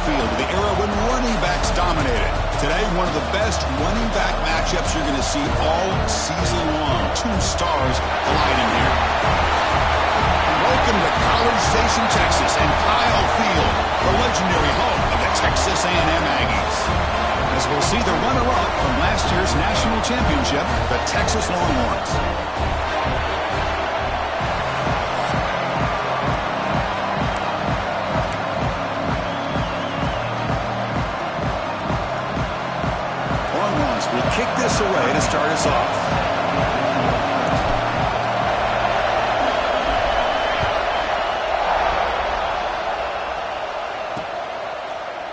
field to the era when running backs dominated. Today, one of the best running back matchups you're going to see all season long. Two stars colliding here. Welcome to College Station, Texas, and Kyle Field, the legendary home of the Texas A&M Aggies. As we'll see the runner-up from last year's national championship, the Texas Longhorns. Longhorns will kick this away to start us off.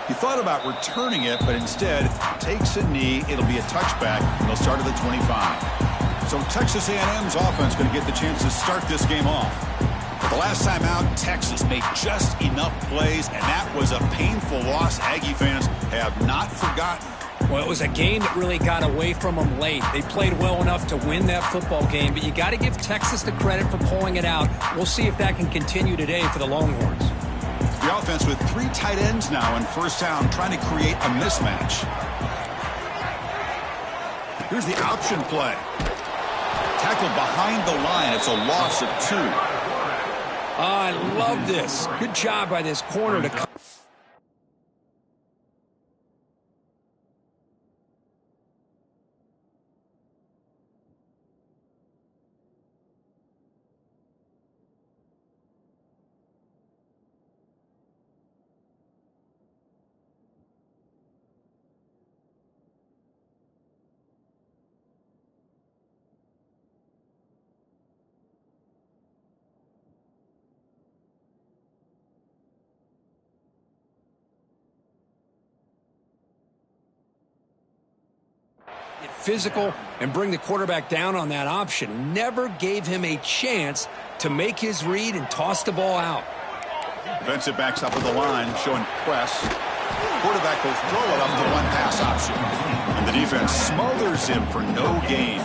He thought about returning it, but instead takes a knee. It'll be a touchback, and they'll start at the 25. So Texas A&M's offense going to get the chance to start this game off. But the last time out, Texas made just enough plays, and that was a painful loss. Aggie fans have not forgotten. Well, it was a game that really got away from them late. They played well enough to win that football game, but you got to give Texas the credit for pulling it out. We'll see if that can continue today for the Longhorns. The offense with 3 tight ends now in first down, trying to create a mismatch. Here's the option play. Tackled behind the line. It's a loss of 2. I love this. Good job by this corner to... physical and bring the quarterback down on that option. Never gave him a chance to make his read and toss the ball out. Defensive backs up at the line, showing press. Quarterback will throw it up to one pass option. And the defense smothers him for no gain.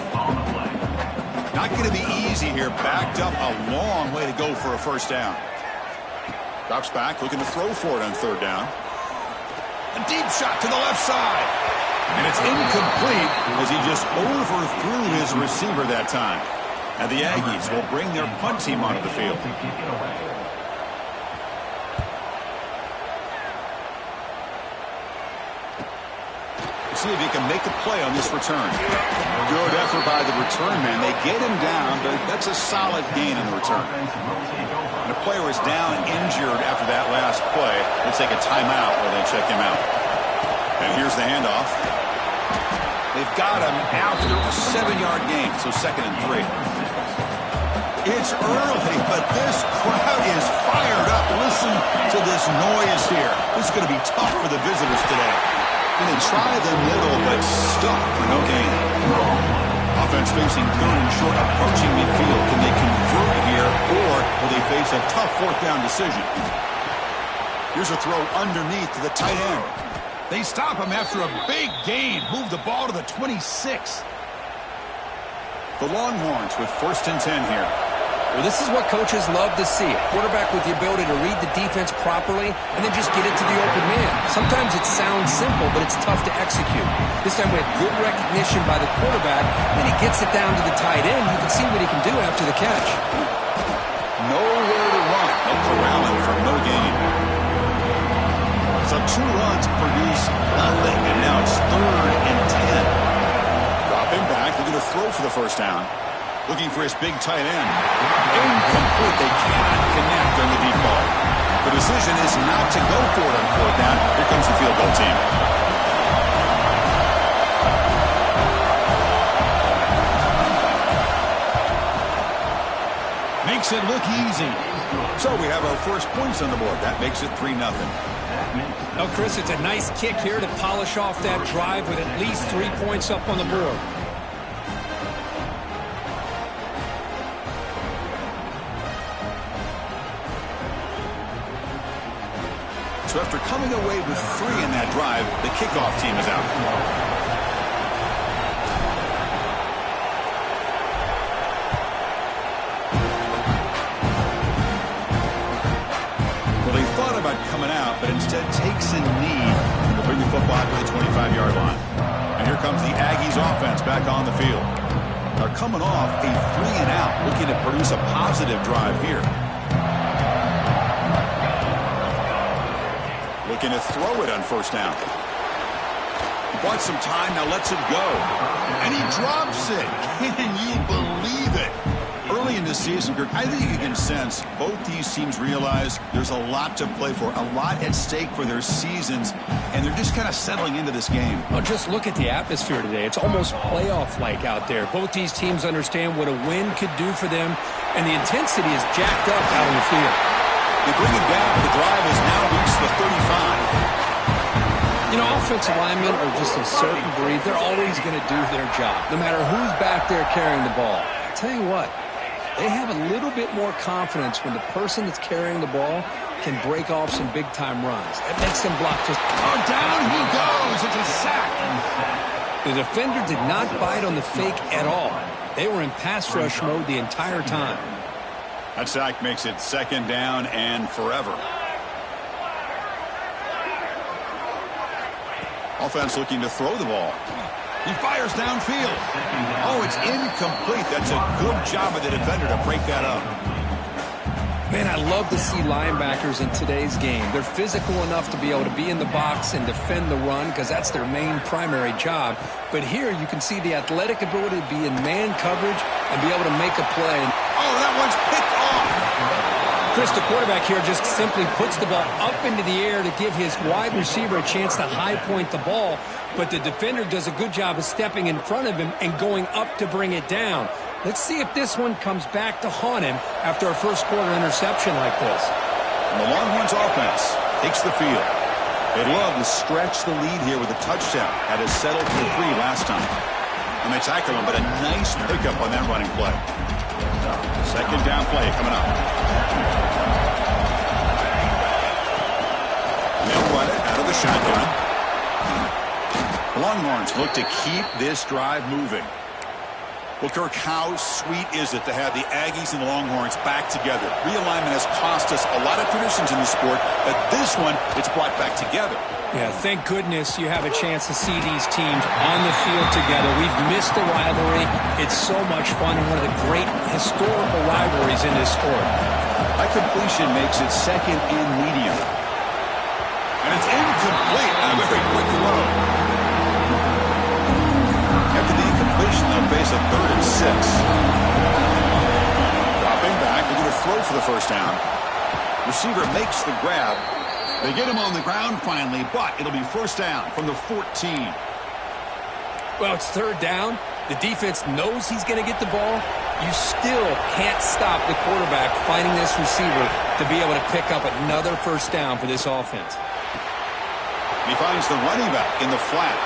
Not going to be easy here. Backed up a long way to go for a first down. Drops back, looking to throw for it on third down. A deep shot to the left side. And it's incomplete as he just overthrew his receiver that time. And the Aggies will bring their punt team onto the field. See if he can make a play on this return. Good effort by the return man. They get him down, but that's a solid gain in the return. And the player is down injured after that last play. They'll take a timeout while they check him out. And here's the handoff. They've got him after a 7-yard gain, so 2nd and 3. It's early, but this crowd is fired up. Listen to this noise here. This is going to be tough for the visitors today. Going to try the middle, but stuck for no gain. Offense facing 3rd and short, approaching midfield. Can they convert here, or will they face a tough 4th down decision? Here's a throw underneath to the tight end. They stop him after a big gain. Move the ball to the 26. The Longhorns with 1st and 10 here. Well, this is what coaches love to see. A quarterback with the ability to read the defense properly and then just get it to the open man. Sometimes it sounds simple, but it's tough to execute. This time we have good recognition by the quarterback. Then he gets it down to the tight end. You can see what he can do after the catch. Nowhere to run. They'll corral him for no gain. So 2 runs produce nothing, and now it's 3rd and 10. Dropping back, looking to throw for the first down. Looking for his big tight end. Incomplete. They cannot connect on the deep ball. The decision is not to go for it on 4th down. Here comes the field goal team. Makes it look easy. So we have our first points on the board. That makes it 3-0. Well, Chris, it's a nice kick here to polish off that drive with at least 3 points up on the board. So after coming away with 3 in that drive, the kickoff team is out. Well, they thought thought about coming out, but instead takes a knee and will bring the football to the 25-yard line. And here comes the Aggies offense back on the field. They're coming off a 3-and-out, looking to produce a positive drive here. Looking to throw it on first down. Bought some time, now lets it go. And he drops it. Can you believe it? Early in the season, Kirk, I think you can sense both these teams realize there's a lot to play for, a lot at stake for their seasons, and they're just kind of settling into this game. Well, just look at the atmosphere today. It's almost playoff-like out there. Both these teams understand what a win could do for them, and the intensity is jacked up out on the field. They bring it down. The drive has now reached the 35. You know, offensive linemen are just a certain breed. They're always going to do their job, no matter who's back there carrying the ball. I tell you what, they have a little bit more confidence when the person that's carrying the ball can break off some big-time runs. That makes them block just... Oh, down he goes. It's a sack. The defender did not bite on the fake at all. They were in pass rush mode the entire time. That sack makes it second down and forever. Offense looking to throw the ball. He fires downfield. Oh, it's incomplete. That's a good job of the defender to break that up. Man, I love to see linebackers in today's game. They're physical enough to be able to be in the box and defend the run because that's their main primary job. But here you can see the athletic ability to be in man coverage and be able to make a play. Oh, that one's picked off. Chris, the quarterback here just simply puts the ball up into the air to give his wide receiver a chance to high point the ball. But the defender does a good job of stepping in front of him and going up to bring it down. Let's see if this one comes back to haunt him after a first-quarter interception like this. And the Longhorns offense takes the field. They'd love to stretch the lead here with a touchdown. Had it settled for 3 last time. And they tackle him, but a nice pickup on that running play. Second down play coming up. And they'll run it out of the shotgun. The Longhorns look to keep this drive moving. Well, Kirk, how sweet is it to have the Aggies and the Longhorns back together? Realignment has cost us a lot of traditions in the sport, but this one, it's brought back together. Yeah, thank goodness you have a chance to see these teams on the field together. We've missed the rivalry. It's so much fun and one of the great historical rivalries in this sport. That completion makes it second and medium. And it's incomplete. A very quick throw. After the incompletion, they'll face a 3rd and 6. Dropping back, they're going to throw for the first down. Receiver makes the grab. They get him on the ground finally, but it'll be first down from the 14. Well, it's 3rd down. The defense knows he's going to get the ball. You still can't stop the quarterback finding this receiver to be able to pick up another first down for this offense. He finds the running back in the flat.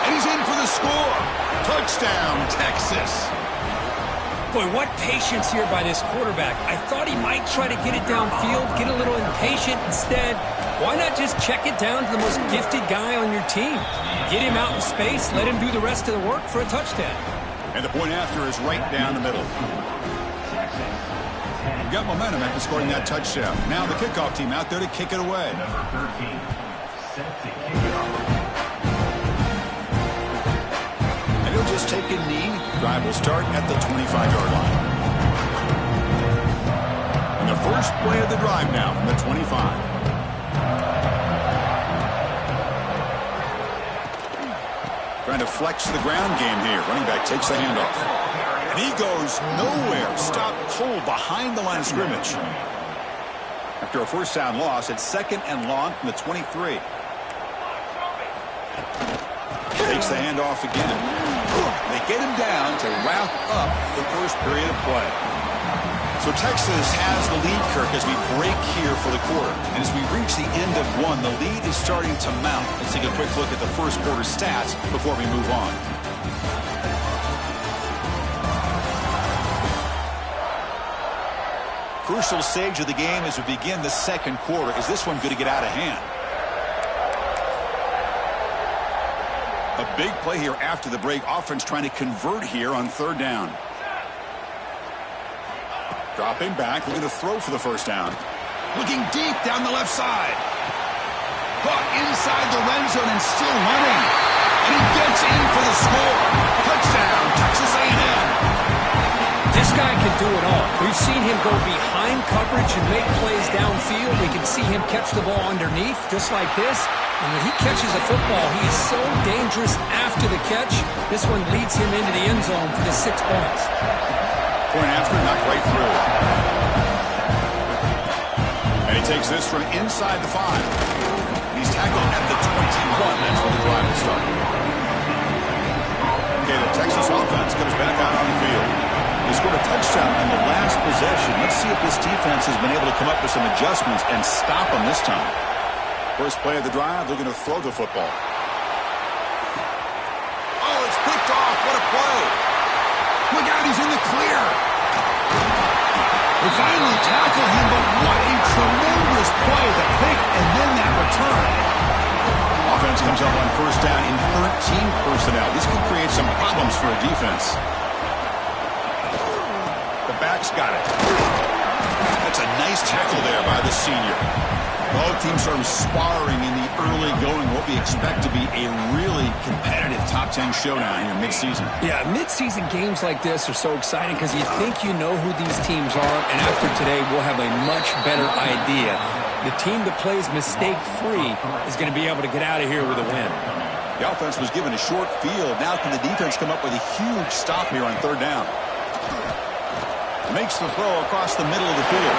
And he's in for the score. Touchdown, Texas. Boy, what patience here by this quarterback. I thought he might try to get it downfield, get a little impatient. Instead, why not just check it down to the most gifted guy on your team? Get him out in space, let him do the rest of the work for a touchdown. And the point after is right down the middle. We've got momentum after scoring that touchdown. Now the kickoff team out there to kick it away. And he'll just take a knee. Drive will start at the 25-yard line. And the first play of the drive now from the 25. Trying to flex the ground game here. Running back takes the handoff. And he goes nowhere. Stop cold behind the line of scrimmage. After a first down loss, it's 2nd and long from the 23. Takes the handoff again. They get him down to wrap up the first period of play. So Texas has the lead, Kirk, as we break here for the quarter. And as we reach the end of one, the lead is starting to mount. Let's take a quick look at the first quarter stats before we move on. Crucial stage of the game as we begin the second quarter. Is this one going to get out of hand? A big play here after the break. Offense trying to convert here on 3rd down. Dropping back, looking to throw for the first down. Looking deep down the left side. Caught inside the red zone and still running. And he gets in for the score. Touchdown, Texas A&M. This guy can do it all. We've seen him go behind coverage and make plays downfield. We can see him catch the ball underneath, just like this. And when he catches a football, he is so dangerous after the catch. This one leads him into the end zone for the 6 points. Point after, knocked right through. And he takes this from inside the 5. He's tackled at the 21. That's where the drive will start. Okay, the Texas offense comes back out on the field. They scored a touchdown on the last possession. Let's see if this defense has been able to come up with some adjustments and stop them this time. First play of the drive, they're going to throw the football. Oh, it's picked off. What a play. Look out, he's in the clear. They finally tackled him, but what a tremendous play. The pick and then that return. Offense comes up on first down in 13 personnel. This could create some problems for a defense. The back's got it. That's a nice tackle there by the senior. Both teams are sparring in the early going, what we expect to be a really competitive top 10 showdown here mid-season. Yeah, mid-season games like this are so exciting because you think you know who these teams are, and after today we'll have a much better idea. The team that plays mistake-free is going to be able to get out of here with a win. The offense was given a short field. Now can the defense come up with a huge stop here on third down? Makes the throw across the middle of the field.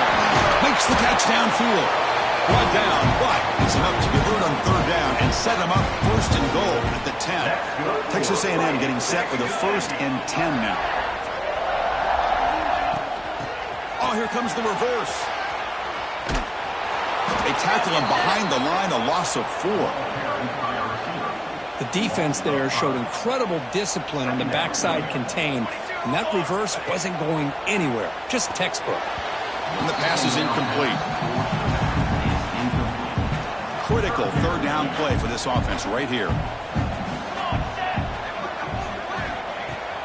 Makes the catch downfield. Brought down, but it's enough to convert on third down and set them up first and goal at the 10. Texas A&M getting set with a 1st and 10 now. Oh, here comes the reverse. They tackle him behind the line, a loss of 4. The defense there showed incredible discipline on the backside contained, and that reverse wasn't going anywhere, just textbook. And the pass is incomplete. Critical third down play for this offense right here.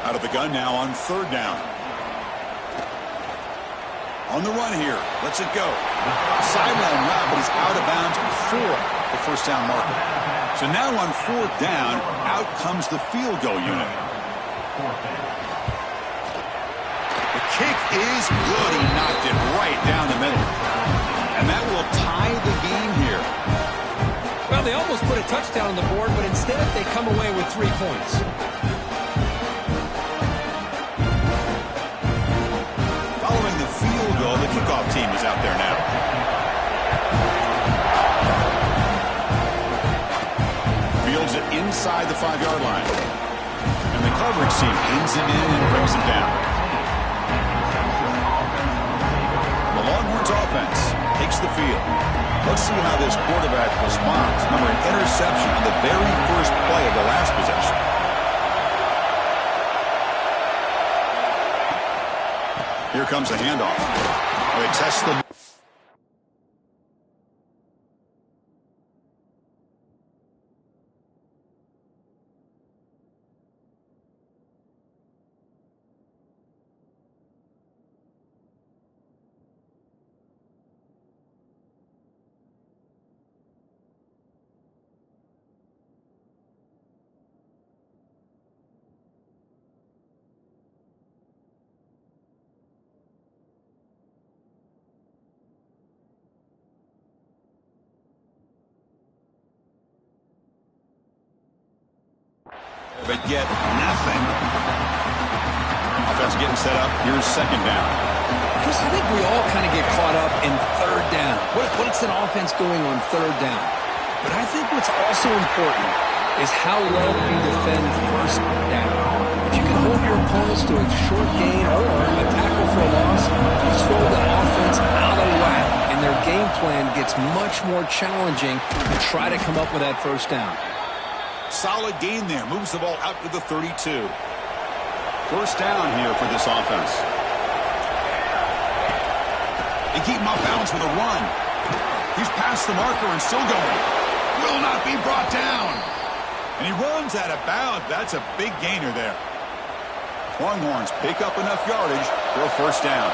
Out of the gun now on third down. On the run here. Lets it go. Sideline route, but he's out of bounds before the first down marker. So now on fourth down, out comes the field goal unit. The kick is good. He knocked it right down the middle. And that will tie the game here. Well, they almost put a touchdown on the board, but instead they come away with 3 points. Following the field goal, the kickoff team is out there now. Fields it inside the 5-yard line. And the coverage team pins him in and brings him down. The Longhorns offense takes the field. Let's see how this quarterback responds. Remember, an interception on the very first play of the last possession. Here comes a handoff. They test the... but yet nothing. Offense getting set up. Here's second down. Chris, I think we all kind of get caught up in third down. What's an offense doing on third down? But I think what's also important is how well you defend first down. If you can hold your opponents to a short gain or a tackle for a loss, you throw the offense out of whack, and their game plan gets much more challenging to try to come up with that first down. Solid gain there. Moves the ball out to the 32. First down here for this offense. They keep him off balance with a run. He's past the marker and still going. Will not be brought down. And he runs out of bounds. That's a big gainer there. Longhorns pick up enough yardage for a first down.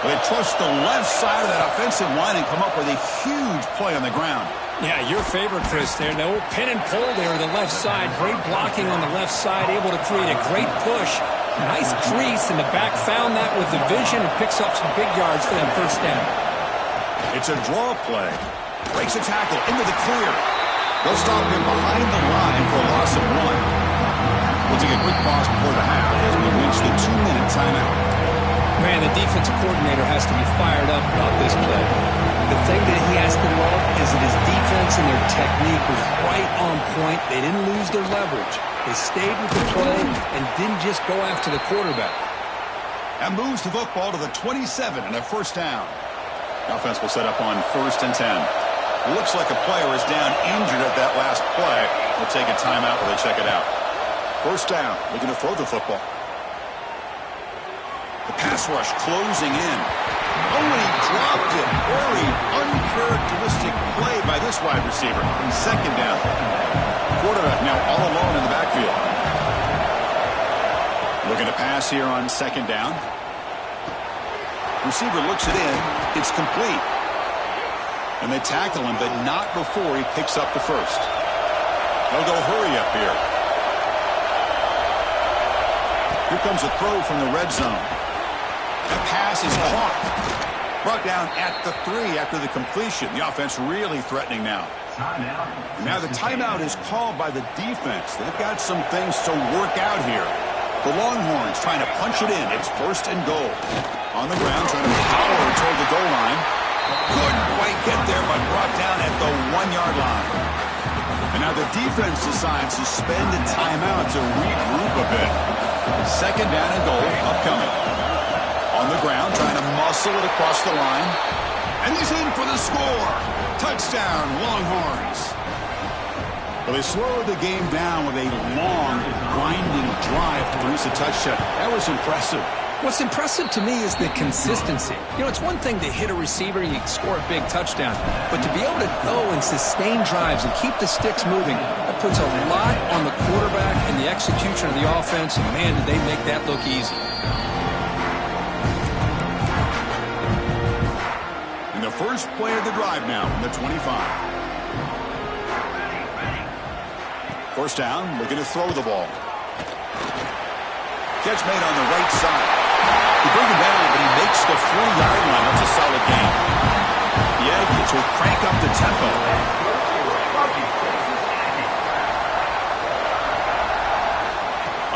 Well, they trust the left side of that offensive line and come up with a huge play on the ground. Yeah, your favorite, Chris, there. No pin and pull there on the left side. Great blocking on the left side, able to create a great push. Nice crease, and the back found that with the vision and picks up some big yards for that first down. It's a draw play. Breaks a tackle into the clear. They'll stop him behind the line for a loss of 1. We'll take a quick pause before the half as we reach the 2-minute timeout. Man, the defensive coordinator has to be fired up about this play. The thing that he has to love is that his defense and their technique was right on point. They didn't lose their leverage. They stayed with the play and didn't just go after the quarterback. That moves the football to the 27 and a first down. The offense will set up on 1st and 10. Looks like a player is down injured at that last play. We'll take a timeout while they check it out. First down, looking to throw the football. The pass rush closing in. Oh, and he dropped it. Very uncharacteristic play by this wide receiver. Second down. Quarterback now all alone in the backfield. Looking to pass here on 2nd down. Receiver looks it in. It's complete. And they tackle him, but not before he picks up the first. They'll go hurry up here. Here comes a throw from the red zone. The pass is caught. Brought down at the 3 after the completion. The offense really threatening now. Now the timeout is called by the defense. They've got some things to work out here. The Longhorns trying to punch it in. It's 1st and goal. On the ground, trying to power toward the goal line. Couldn't quite get there, but brought down at the 1-yard line. And now the defense decides to spend a timeout to regroup a bit. 2nd down and goal upcoming. On the ground, trying to muscle it across the line. And he's in for the score. Touchdown, Longhorns. Well, they slowed the game down with a long, grinding drive to produce a touchdown. That was impressive. What's impressive to me is the consistency. You know, it's one thing to hit a receiver and you score a big touchdown, but to be able to go and sustain drives and keep the sticks moving, that puts a lot on the quarterback and the execution of the offense, and man, did they make that look easy. And the first play of the drive now from the 25. First down, looking to throw the ball. Catch made on the right side. They bring him down, but he makes the 4-yard line. That's a solid gain. The Aggies will crank up the tempo.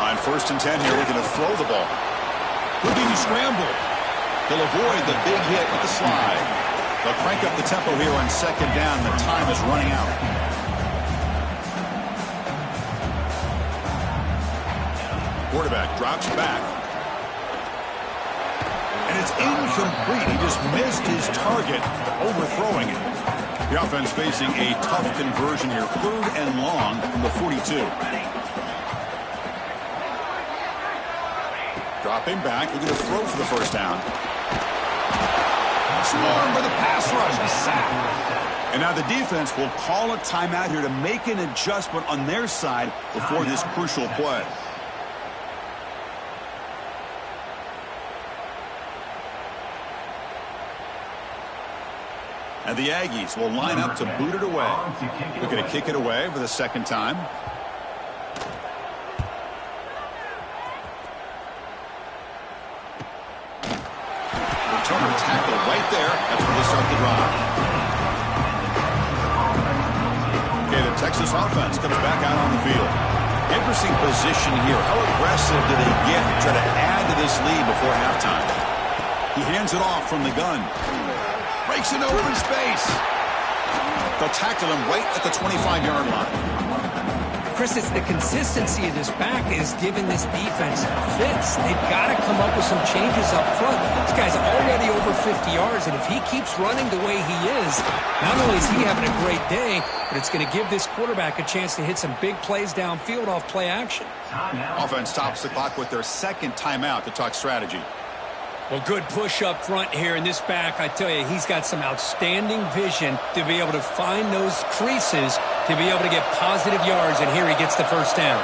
On 1st and 10 here, looking to throw the ball. Looking to scramble. He'll avoid the big hit with the slide. They'll crank up the tempo here on 2nd down. The time is running out. Quarterback drops back. And it's incomplete. He just missed his target, overthrowing it. The offense facing a tough conversion here. 3rd and long from the 42. Dropping back, looking to throw for the first down. Swarmed by the pass rush. Sack. And now the defense will call a timeout here to make an adjustment on their side before this crucial play. And the Aggies will line up to boot it away. They're going to kick it away for the 2nd time. Returner tackle right there. That's where they start the drive. Okay, the Texas offense comes back out on the field. Interesting position here. How aggressive do they get to try to add to this lead before halftime? He hands it off from the gun. Breaks in open space. They'll tackle him right at the 25-yard line. Chris, it's the consistency of this back is giving this defense fits. They've got to come up with some changes up front. This guy's already over 50 yards, and if he keeps running the way he is, not only is he having a great day, but it's going to give this quarterback a chance to hit some big plays downfield off play action. Offense stops the clock with their 2nd timeout to talk strategy. Well, good push up front here in this back. I tell you, he's got some outstanding vision to be able to find those creases, to be able to get positive yards, and here he gets the first down.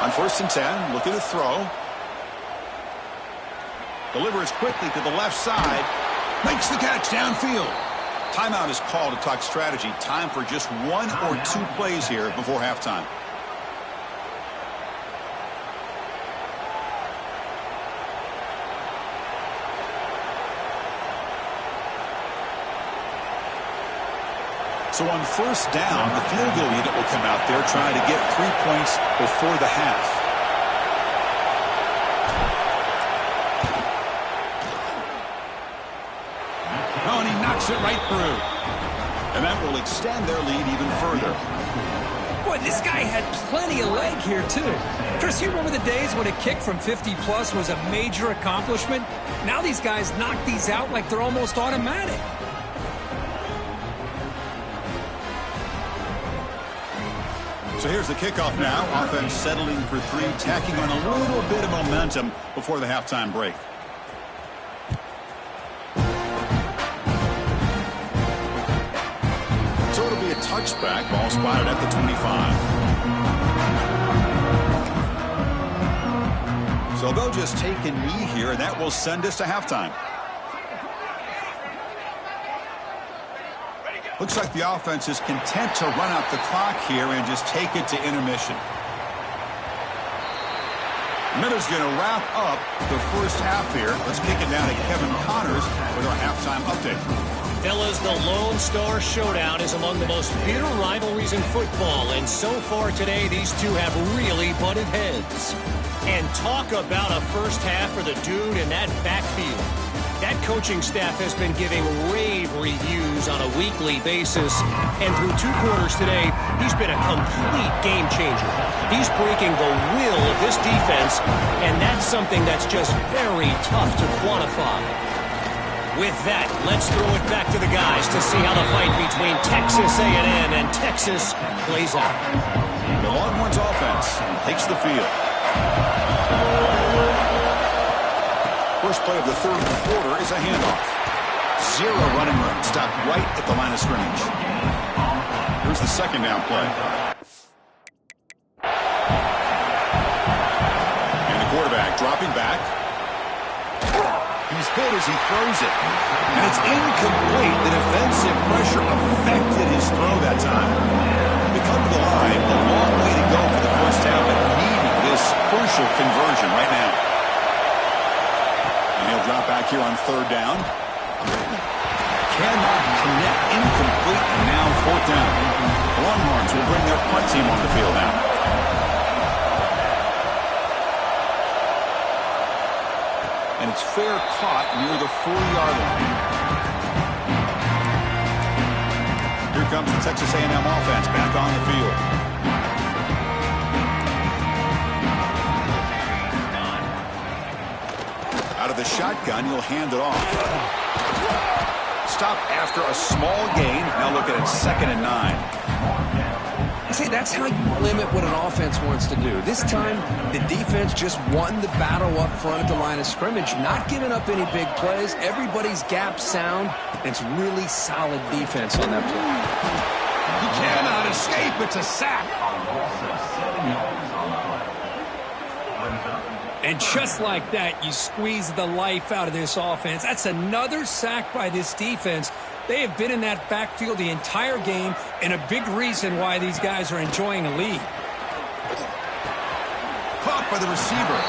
On On 1st and 10, looking to throw. Delivers quickly to the left side. Makes the catch downfield. Timeout is called to talk strategy. Time for just 1 or 2 plays here before halftime. So on 1st down, the field goal unit will come out there trying to get 3 points before the half. Oh, and he knocks it right through. And that will extend their lead even further. Boy, this guy had plenty of leg here, too. Chris, you remember the days when a kick from 50-plus was a major accomplishment? Now these guys knock these out like they're almost automatic. So here's the kickoff now. Offense settling for 3, tacking on a little bit of momentum before the halftime break. So it'll be a touchback. Ball spotted at the 25. So they'll just take a knee here, and that will send us to halftime. Looks like the offense is content to run out the clock here and just take it to intermission. Miller's going to wrap up the first half here. Let's kick it down to Kevin Connors with our halftime update. Fellas, the Lone Star Showdown is among the most bitter rivalries in football, and so far today, these two have really butted heads. And talk about a first half for the dude in that backfield. That coaching staff has been giving rave reviews on a weekly basis, and through 2 quarters today, he's been a complete game changer. He's breaking the will of this defense, and that's something that's just very tough to quantify. With that, let's throw it back to the guys to see how the fight between Texas A&M and Texas plays out. The Longhorns offense takes the field. First play of the 3rd quarter is a handoff. 0 running room. Stopped right at the line of scrimmage. Here's the 2nd down play. And the quarterback dropping back. He's hit as he throws it. And it's incomplete. The defensive pressure affected his throw that time. They come to the line. A long way to go for the first down, but needing this crucial conversion right now. And he'll drop back here on 3rd down. Cannot connect, incomplete, and now 4th down. The Longhorns will bring their punt team on the field now. And it's fair caught near the 4-yard line. Here comes the Texas A&M offense back on the field. Out of the shotgun, he'll hand it off. Stop after a small gain. Now looking at 2nd and 9. See, that's how you limit what an offense wants to do. This time, the defense just won the battle up front at the line of scrimmage, not giving up any big plays. Everybody's gap sound. It's really solid defense on that play. He cannot escape. It's a sack. And just like that, you squeeze the life out of this offense. That's another sack by this defense. They have been in that backfield the entire game, and a big reason why these guys are enjoying a lead. Caught by the receiver.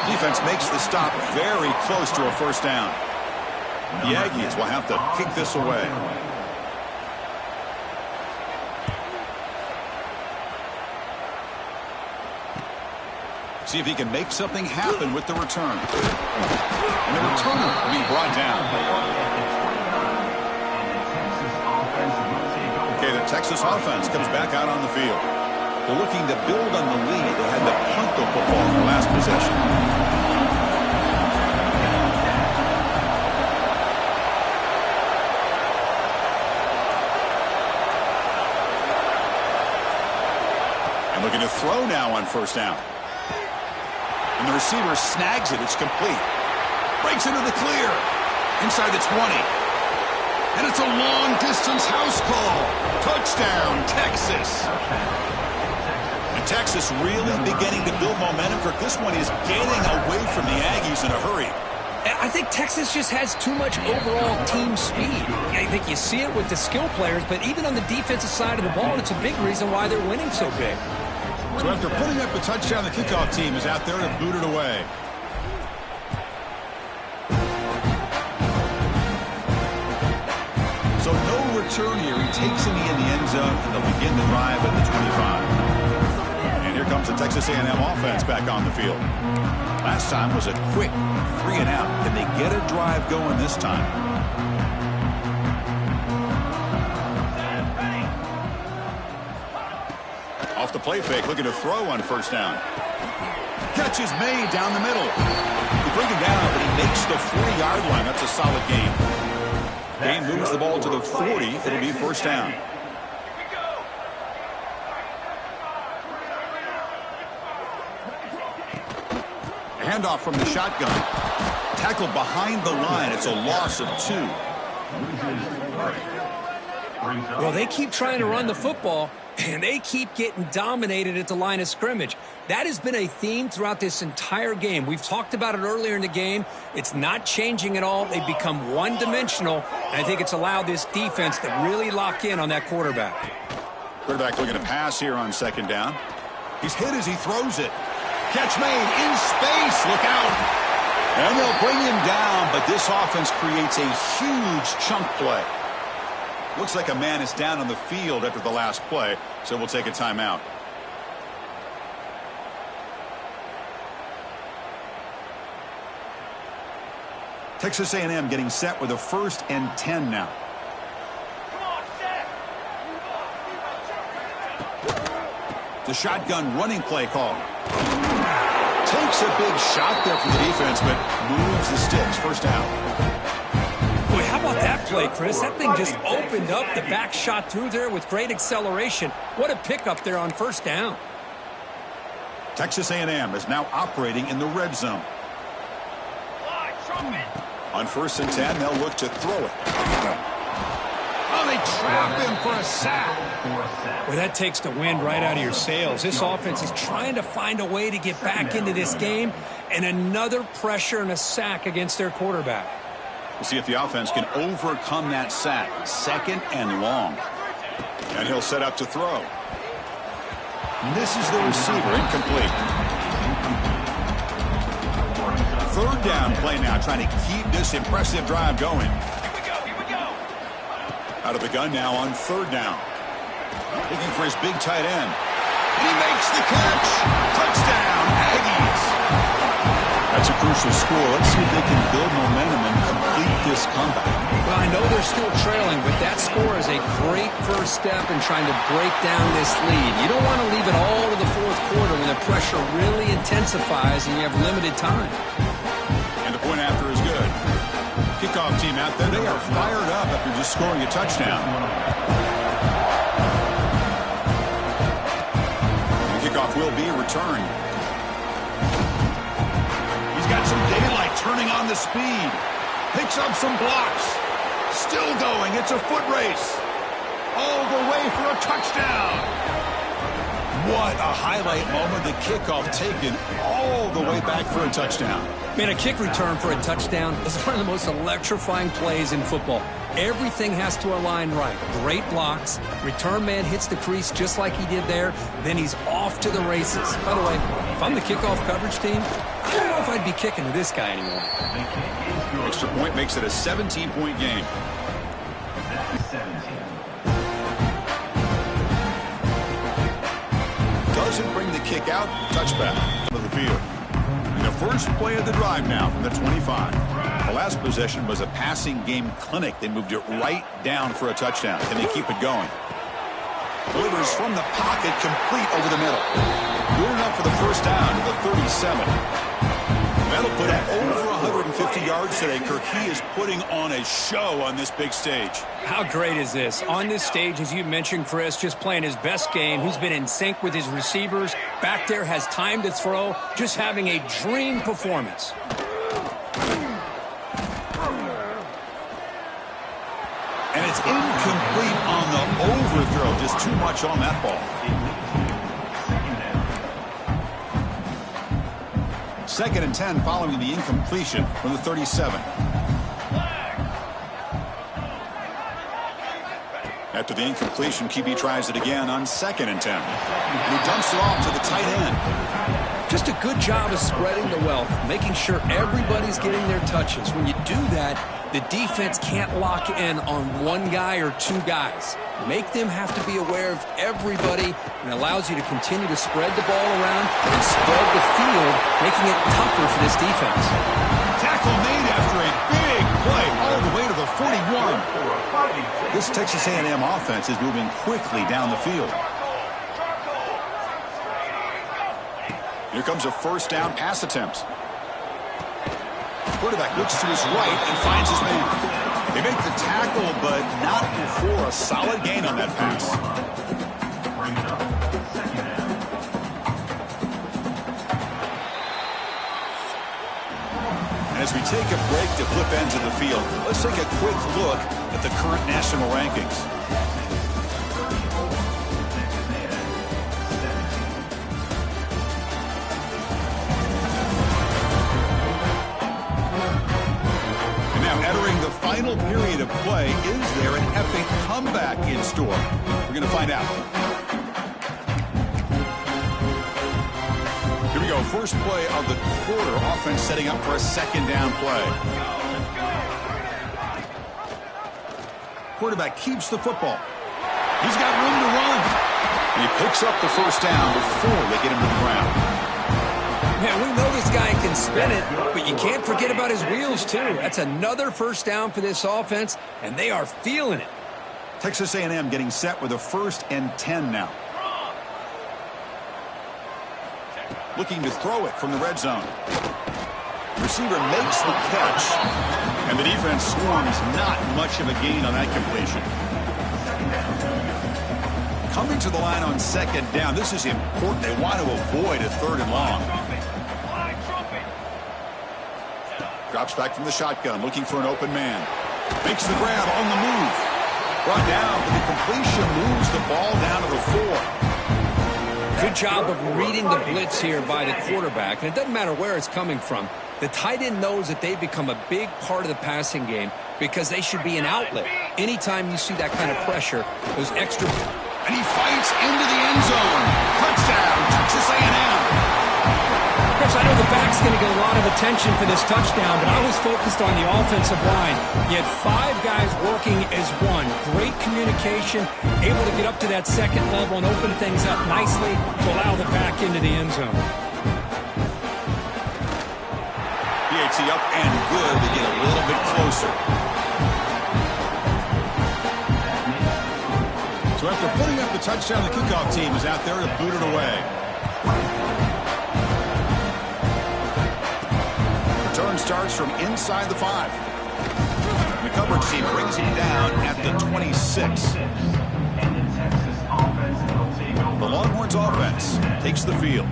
Defense makes the stop very close to a first down. The Aggies will have to kick this away. See if he can make something happen with the return. And the returner will be brought down. Okay, the Texas offense comes back out on the field. They're looking to build on the lead. They had to punt the football in their last possession. And looking to throw now on first down. And the receiver snags it. It's complete. Breaks into the clear. Inside the 20. And it's a long-distance house call. Touchdown, Texas. And Texas really beginning to build momentum. This one is getting away from the Aggies in a hurry. I think Texas just has too much overall team speed. I think you see it with the skill players, but even on the defensive side of the ball, it's a big reason why they're winning so big. So after putting up a touchdown, the kickoff team is out there to boot it away. So no return here. He takes it in the end zone, and they'll begin the drive at the 25. And here comes the Texas A&M offense back on the field. Last time was a quick 3-and-out. Can they get a drive going this time? Off the play fake, looking to throw on first down. Catch is made down the middle. They bring him down, but he makes the 40-yard line. That's a solid gain. Gain moves the ball to the 40. It'll be first down. Handoff from the shotgun. Tackled behind the line. It's a loss of 2. Well, they keep trying to run the football, and they keep getting dominated at the line of scrimmage. That has been a theme throughout this entire game. We've talked about it earlier in the game. It's not changing at all. They've become one-dimensional, and I think it's allowed this defense to really lock in on that quarterback. Quarterback looking to pass here on second down. He's hit as he throws it. Catch made in space. Look out. And they'll bring him down, but this offense creates a huge chunk play. Looks like a man is down on the field after the last play, so we'll take a timeout. Texas A&M getting set with a 1st and 10 now. The shotgun running play call. Takes a big shot there for the defense, but moves the sticks. First down. Boy, how about that play, Chris? That thing just opened up. The back shot through there with great acceleration. What a pickup there on first down. Texas A&M is now operating in the red zone. On 1st and 10, they'll look to throw it. Oh, they trap him for a sack. Well, that takes the wind right out of your sails. This offense is trying to find a way to get back into this game, and another pressure and a sack against their quarterback. We'll see if the offense can overcome that sack. 2nd and long. And he'll set up to throw. Misses the receiver, incomplete. 3rd down play now, trying to keep this impressive drive going. Here we go. Out of the gun now on 3rd down. Looking for his big tight end. And he makes the catch. Touchdown, Aggies. That's a crucial score. Let's see if they can build momentum and complete this comeback. Well, I know they're still trailing, but that score is a great first step in trying to break down this lead. You don't want to leave it all to the 4th quarter when the pressure really intensifies and you have limited time. And the point after is good. Kickoff team out there, they are fired up after just scoring a touchdown. The kickoff will be returned. He's got some daylight turning on the speed. Picks up some blocks. Still going. It's a foot race. All the way for a touchdown. What a highlight moment. The kickoff taken all the way back for a touchdown. Man, a kick return for a touchdown is one of the most electrifying plays in football. Everything has to align right. Great blocks. Return man hits the crease just like he did there. Then he's off to the races. By the way, if I'm the kickoff coverage team, I don't know if I'd be kicking to this guy anymore. Extra point makes it a 17-point game. Doesn't bring the kick out. Touchback of the field. And the first play of the drive now from the 25. The last possession was a passing game clinic. They moved it right down for a touchdown. Can they keep it going? Delivers from the pocket, complete over the middle. Good enough for the first down to the 37. That'll put up over 150 yards today. Kirk, he is putting on a show on this big stage. How great is this? On this stage, as you mentioned, Chris, just playing his best game. He's been in sync with his receivers. Back there, has time to throw. Just having a dream performance. And it's incomplete on the overthrow. Just too much on that ball. 2nd and 10 following the incompletion from the 37. After the incompletion, QB tries it again on 2nd and 10. And he dumps it off to the tight end. Just a good job of spreading the wealth, making sure everybody's getting their touches. When you do that, the defense can't lock in on one guy or two guys. Make them have to be aware of everybody, and allows you to continue to spread the ball around and spread the field, making it tougher for this defense. Tackle made after a big play all the way to the 41. This Texas A&M offense is moving quickly down the field. Here comes a first down pass attempt. Quarterback looks to his right and finds his man. They make the tackle, but not before a solid gain on that pass. And as we take a break to flip ends of the field, let's take a quick look at the current national rankings. Entering the final period of play, is there an epic comeback in store? We're going to find out. Here we go. First play of the quarter. Offense setting up for a 2nd down play. Quarterback keeps the football. He's got room to run. And he picks up the first down before they get him to the ground. Man, we know this guy can spin it, but you can't forget about his wheels, too. That's another first down for this offense, and they are feeling it. Texas A&M getting set with a 1st and 10 now. Looking to throw it from the red zone. Receiver makes the catch, and the defense swarms not much of a gain on that completion. Coming to the line on 2nd down, this is important. They want to avoid a 3rd and long. Drops back from the shotgun, looking for an open man. Makes the grab on the move. Brought down, but the completion moves the ball down to the 4. Good job of reading the blitz here by the quarterback. And it doesn't matter where it's coming from. The tight end knows that they've become a big part of the passing game because they should be an outlet. Anytime you see that kind of pressure, those extra... And he fights into the end zone. Touchdown, Texas A&M. Chris, I know the back's going to get a lot of attention for this touchdown, but I was focused on the offensive line. You had 5 guys working as one. Great communication, able to get up to that 2nd level and open things up nicely to allow the back into the end zone. PAT up and good to get a little bit closer. So after putting up the touchdown, the kickoff team is out there to boot it away. Return starts from inside the 5. The coverage team brings him down at the 26. The Longhorns offense takes the field.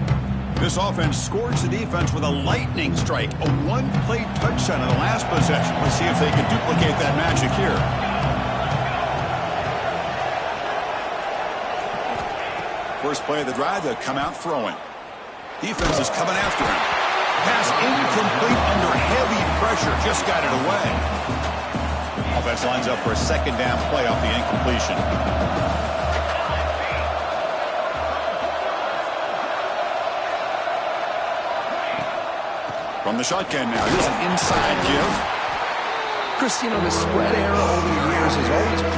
This offense scores the defense with a lightning strike, a one-play touchdown in the last possession. Let's see if they can duplicate that magic here. First play of the drive, they'll come out throwing. Defense is coming after him. Pass incomplete under heavy pressure. Just got it away. Offense lines up for a 2nd down play off the incompletion. From the shotgun now. Here's an inside give. Chris, you know, the spread era over the years has always grown.